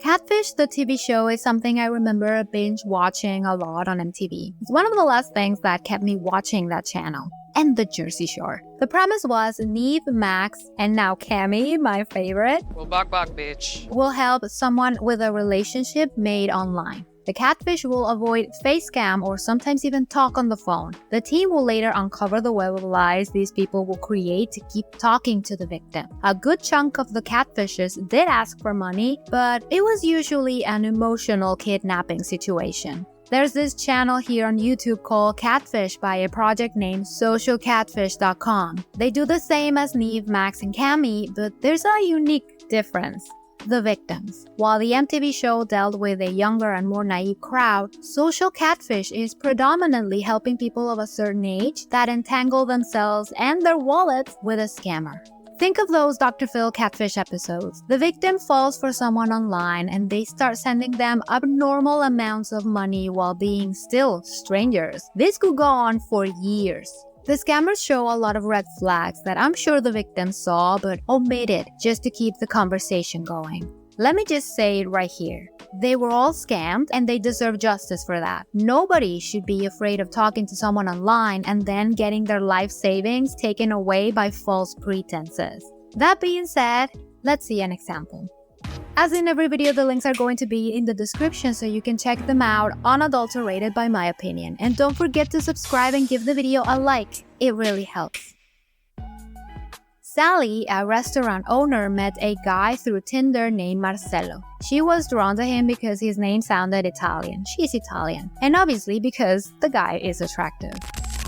Catfish, the TV show, is something I remember binge watching a lot on MTV. It's one of the last things that kept me watching that channel. And the Jersey Shore. The premise was Neve, Max, and now Cammy, my favorite, Well, bok bitch, will help someone with a relationship made online. The catfish will avoid face scam or sometimes even talk on the phone. The team will later uncover the web of lies these people will create to keep talking to the victim. A good chunk of the catfishes did ask for money, but it was usually an emotional kidnapping situation. There's this channel here on YouTube called Catfish by a project named socialcatfish.com. They do the same as Neve, Max, and Cammy, but there's a unique difference. The victims. While the MTV show dealt with a younger and more naive crowd, Social Catfish is predominantly helping people of a certain age that entangle themselves and their wallets with a scammer. Think of those Dr. Phil Catfish episodes. The victim falls for someone online and they start sending them abnormal amounts of money while being still strangers. This could go on for years. The scammers show a lot of red flags that I'm sure the victim saw but omitted just to keep the conversation going. Let me just say it right here. They were all scammed and they deserve justice for that. Nobody should be afraid of talking to someone online and then getting their life savings taken away by false pretenses. That being said, let's see an example. As in every video, the links are going to be in the description so you can check them out, unadulterated by my opinion. And don't forget to subscribe and give the video a like. It really helps. Sally, a restaurant owner, met a guy through Tinder named Marcelo. She was drawn to him because his name sounded Italian. She's Italian. And obviously because the guy is attractive.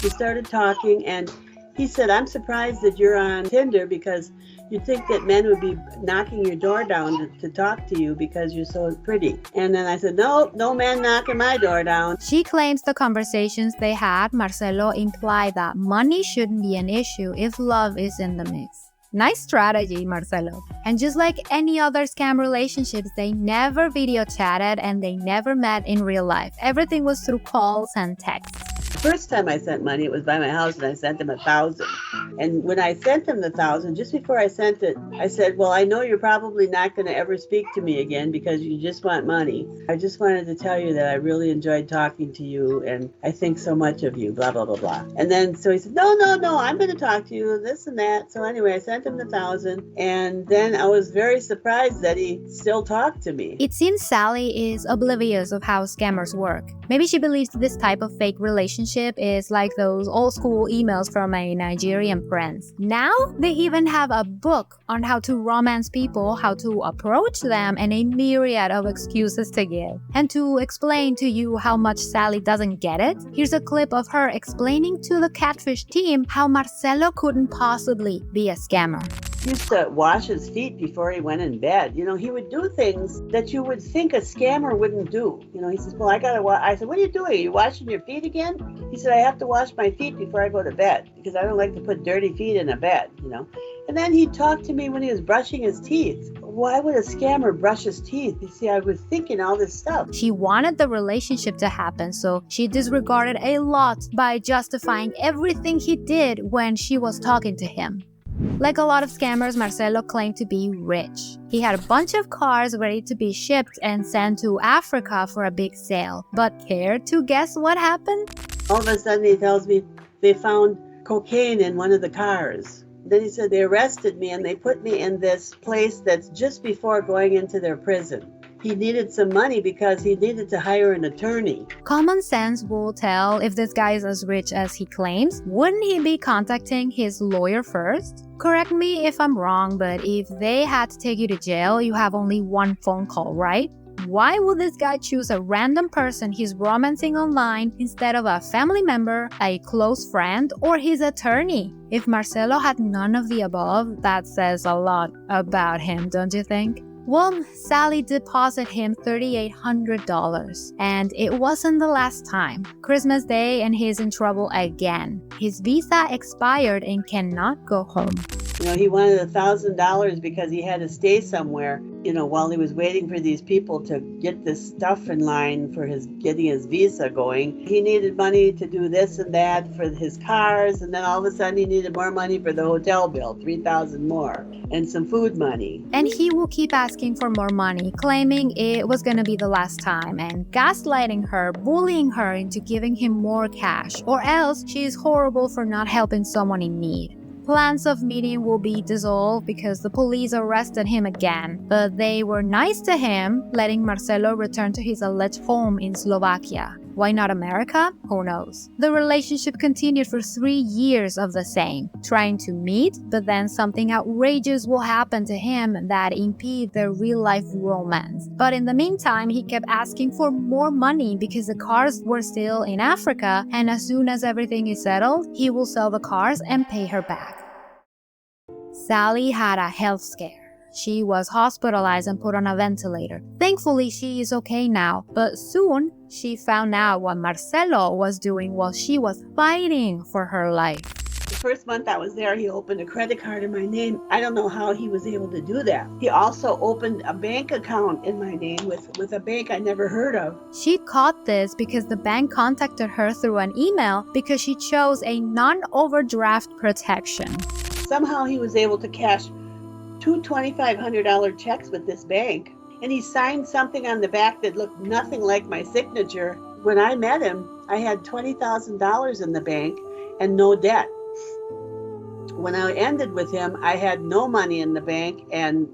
We started talking and he said, I'm surprised that you're on Tinder because you'd think that men would be knocking your door down to talk to you because you're so pretty. And then I said, no man knocking my door down. She claims the conversations they had, Marcelo implied that money shouldn't be an issue if love is in the mix. Nice strategy, Marcelo. And just like any other scam relationships, they never video chatted and they never met in real life. Everything was through calls and texts. The first time I sent money, it was by my house and I sent him 1,000. And when I sent him the 1,000, just before I sent it, I said, well, I know you're probably not going to ever speak to me again because you just want money. I just wanted to tell you that I really enjoyed talking to you and I think so much of you, blah, blah, blah, blah. And then so he said, no, I'm going to talk to you, this and that. So anyway, I sent him the 1,000 and then I was very surprised that he still talked to me. It seems Sally is oblivious of how scammers work. Maybe she believes this type of fake relationship is like those old school emails from a Nigerian prince. Now they even have a book on how to romance people, how to approach them, and a myriad of excuses to give. And to explain to you how much Sally doesn't get it, here's a clip of her explaining to the Catfish team how Marcelo couldn't possibly be a scammer. He used to wash his feet before he went in bed. You know, he would do things that you would think a scammer wouldn't do. You know, he says, well, I said, what are you doing? Are you washing your feet again? He said, I have to wash my feet before I go to bed because I don't like to put dirty feet in a bed, you know. And then he talked to me when he was brushing his teeth. Why would a scammer brush his teeth? You see, I was thinking all this stuff. She wanted the relationship to happen, so she disregarded a lot by justifying everything he did when she was talking to him. Like a lot of scammers, Marcelo claimed to be rich. He had a bunch of cars ready to be shipped and sent to Africa for a big sale. But care to guess what happened? All of a sudden he tells me they found cocaine in one of the cars. Then he said they arrested me and they put me in this place that's just before going into their prison. He needed some money because he needed to hire an attorney. Common sense will tell if this guy is as rich as he claims. Wouldn't he be contacting his lawyer first? Correct me if I'm wrong, but if they had to take you to jail, you have only one phone call, right? Why would this guy choose a random person he's romancing online instead of a family member, a close friend, or his attorney? If Marcelo had none of the above, that says a lot about him, don't you think? Well, Sally deposited him $3,800, and it wasn't the last time. Christmas Day and he's in trouble again. His visa expired and cannot go home. You know, he wanted $1,000 because he had to stay somewhere. while he was waiting for these people to get this stuff in line for getting his visa going, he needed money to do this and that for his cars, and then all of a sudden he needed more money for the hotel bill, $3,000 more, and some food money. And he will keep asking for more money, claiming it was gonna be the last time, and gaslighting her, bullying her into giving him more cash, or else she is horrible for not helping someone in need. Plans of meeting will be dissolved because the police arrested him again, but they were nice to him, letting Marcelo return to his alleged home in Slovakia. Why not America? Who knows? The relationship continued for 3 years of the same, trying to meet, but then something outrageous will happen to him that impede their real-life romance. But in the meantime, he kept asking for more money because the cars were still in Africa, and as soon as everything is settled, he will sell the cars and pay her back. Sally had a health scare. She was hospitalized and put on a ventilator. Thankfully, she is okay now, but soon she found out what Marcelo was doing while she was fighting for her life. The first month I was there, he opened a credit card in my name. I don't know how he was able to do that. He also opened a bank account in my name with a bank I never heard of. She caught this because the bank contacted her through an email because she chose a non-overdraft protection. Somehow he was able to cash 2 $2,500 checks with this bank, and he signed something on the back that looked nothing like my signature. When I met him, I had $20,000 in the bank and no debt. When I ended with him, I had no money in the bank and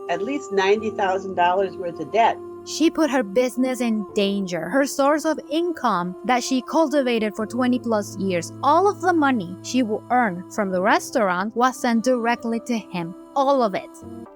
at least $90,000 worth of debt. She put her business in danger, her source of income that she cultivated for 20 plus years. All of the money she will earn from the restaurant was sent directly to him. All of it.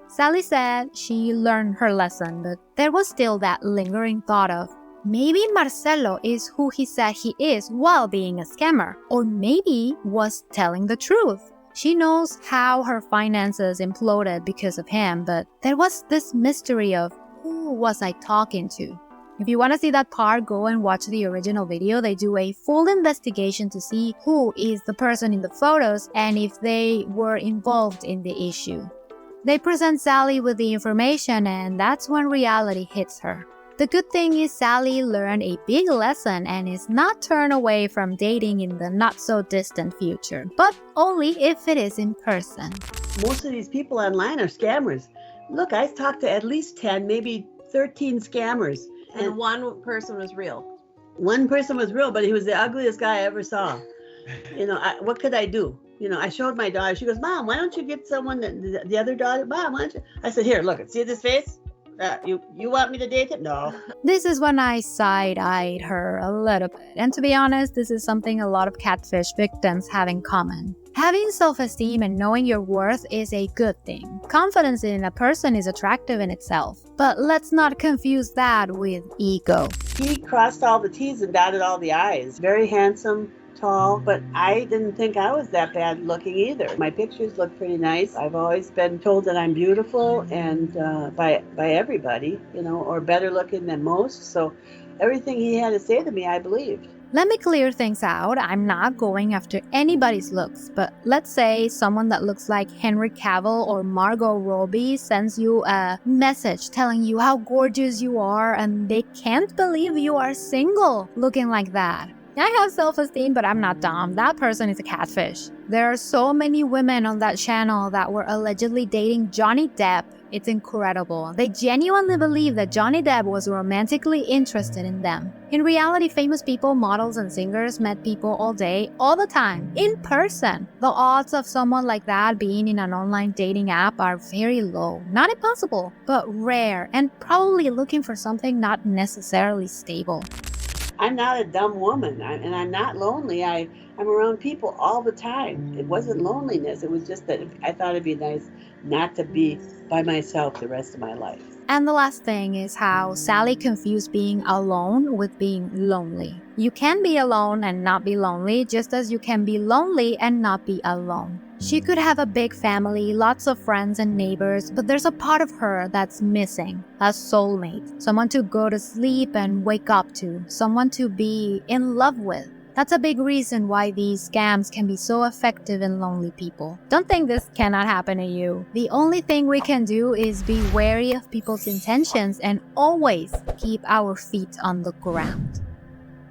Sally said she learned her lesson, but there was still that lingering thought of, maybe Marcelo is who he said he is while being a scammer, or maybe was telling the truth. She knows how her finances imploded because of him, but there was this mystery of, who was I talking to? If you want to see that part, go and watch the original video. They do a full investigation to see who is the person in the photos and if they were involved in the issue. They present Sally with the information, and that's when reality hits her. The good thing is Sally learned a big lesson and is not turned away from dating in the not-so-distant future, but only if it is in person. Most of these people online are scammers. Look, I've talked to at least 10, maybe 13 scammers. And one person was real. One person was real, but he was the ugliest guy I ever saw. What could I do? I showed my daughter. She goes, Mom, why don't you get someone, the other daughter? Mom, why don't you? I said, here, look, see this face? You want me to date him? No. This is when I side-eyed her a little bit. And to be honest, this is something a lot of catfish victims have in common. Having self-esteem and knowing your worth is a good thing. Confidence in a person is attractive in itself. But let's not confuse that with ego. He crossed all the T's and dotted all the I's. Very handsome, tall, but I didn't think I was that bad looking either. My pictures look pretty nice. I've always been told that I'm beautiful and by everybody, or better looking than most. So everything he had to say to me, I believed. Let me clear things out. I'm not going after anybody's looks, but let's say someone that looks like Henry Cavill or Margot Robbie sends you a message telling you how gorgeous you are and they can't believe you are single looking like that. I have self-esteem, but I'm not dumb. That person is a catfish. There are so many women on that channel that were allegedly dating Johnny Depp. It's incredible. They genuinely believe that Johnny Depp was romantically interested in them. In reality, famous people, models, and singers met people all day, all the time, in person. The odds of someone like that being in an online dating app are very low. Not impossible, but rare, and probably looking for something not necessarily stable. I'm not a dumb woman, and I'm not lonely. I'm around people all the time. It wasn't loneliness. It was just that I thought it'd be nice not to be by myself the rest of my life. And the last thing is how Sally confused being alone with being lonely. You can be alone and not be lonely, just as you can be lonely and not be alone. She could have a big family, lots of friends and neighbors, but there's a part of her that's missing. A soulmate, someone to go to sleep and wake up to, someone to be in love with. That's a big reason why these scams can be so effective in lonely people. Don't think this cannot happen to you. The only thing we can do is be wary of people's intentions and always keep our feet on the ground.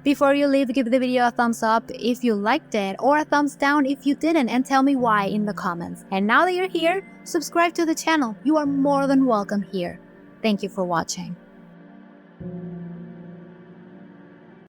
Before you leave, give the video a thumbs up if you liked it or a thumbs down if you didn't, and tell me why in the comments. And now that you're here, subscribe to the channel. You are more than welcome here. Thank you for watching.